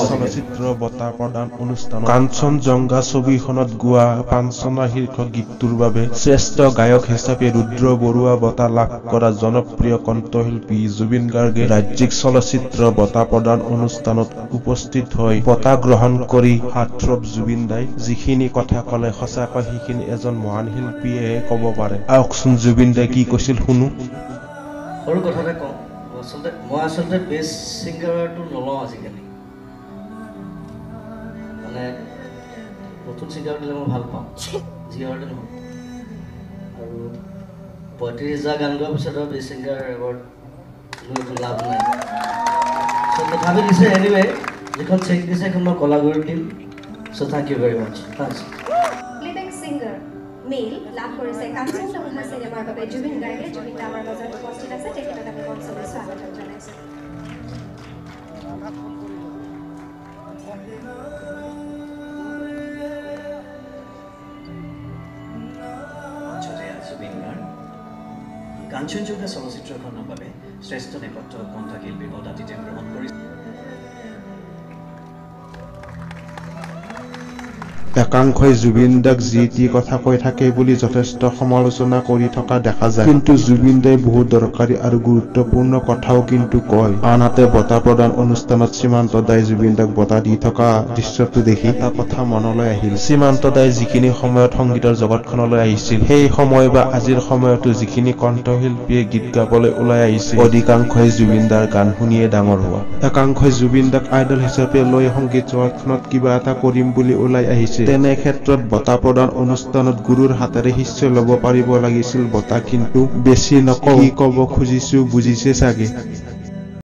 চলচ্চিত্ৰ বঁটা প্ৰদান অনুষ্ঠান কাঞ্চনজংঘা ছবিখনত গোৱা পাঞ্চনা শীৰ্ষক গীতটোৰ বাবে শ্ৰেষ্ঠ গায়ক হিচাপে ৰুদ্ৰ বৰুৱা বঁটা লাভ কৰা জনপ্ৰিয় কণ্ঠশিল্পী জুবিন গাৰ্গে ৰাজ্যিক চলচ্চিত্ৰ বঁটা প্ৰদান অনুষ্ঠানত উপস্থিত হৈ বঁটা গ্ৰহণ কৰি হাৰ্টথ্ৰব জুবিন দাই যিখিনি কথা ক'লে সঁচাকৈ সেইখিনি এজন মহান শিল্পীয়ে ক'ব পাৰে। আহকচোন জুবিন দাই কি কৈছিল শুনো। সৰু কথাতে কওঁ মই আচলতে বেষ্ট ছিংগাৰটো নলওঁ আজিকালি, মানে নতুন ছিংগাৰ দিলে মই ভাল পাওঁ যি হয় নহয়। আৰু ৩৫,০০০ গান গোৱাৰ পিছত আৰু বেষ্ট ছিংগাৰ এৱাৰ্ড লৈ একো লাভ নাই। চ' তথাপি দিছে এনিৱে, যিখন চেক দিছে সেইখন মই কলাগুৰিত দিম। So' thank you very much. Thanks. Playback singer male লাভ কৰিছে কাঞ্চনজংঘা চিনেমাৰ বাবে জুবিন গাৰ্গে। জুবিন দা আমাৰ মাজত উপস্থিত আছে, তেখেতক আমি মঞ্চলৈ স্বাগতম জনাইছোঁ। জুবিন গাৰ্গ কাঞ্চনজংঘা চলচ্চিত্ৰখনৰ বাবে শ্ৰেষ্ঠ নেপথ্য কণ্ঠশিল্পীৰ বঁটাটি তেওঁ গ্ৰহণ কৰিছে। একাংশই জুবিন দাক যি টি কথা কৈ থাকে বুলি যথেষ্ট সমালোচনা কৰি থকা দেখা যায়, কিন্তু জুবিন দাই বহু দৰকাৰী আৰু গুৰুত্বপূৰ্ণ কথাও কিন্তু কয়। আনহাতে বঁটা প্ৰদান অনুষ্ঠানত সীমান্ত দাই জুবিন দাক বঁটা দি থকা দৃশ্যটো দেখি এটা কথা মনলৈ আহিল। সীমান্ত দাই যিখিনি সময়ত সংগীতৰ জগতখনলৈ আহিছিল, সেই সময় বা আজিৰ সময়তো যিখিনি কণ্ঠশিল্পীয়ে গীত গাবলৈ ওলাই আহিছিল, অধিকাংশই জুবিন দাৰ গান শুনিয়ে ডাঙৰ হোৱা। একাংশই জুবিন দাক আইডল হিচাপে লৈ সংগীত জগতখনত কিবা এটা কৰিম বুলি ওলাই আহিছে। তেনে ক্ষেত্ৰত বঁটা প্ৰদান অনুষ্ঠানত গুৰুৰ হাতেৰে শিষ্য ল'ব পাৰিব লাগিছিল বঁটা, কিন্তু বেছি নকওঁ, কি ক'ব খুজিছো বুজিছে চাগে।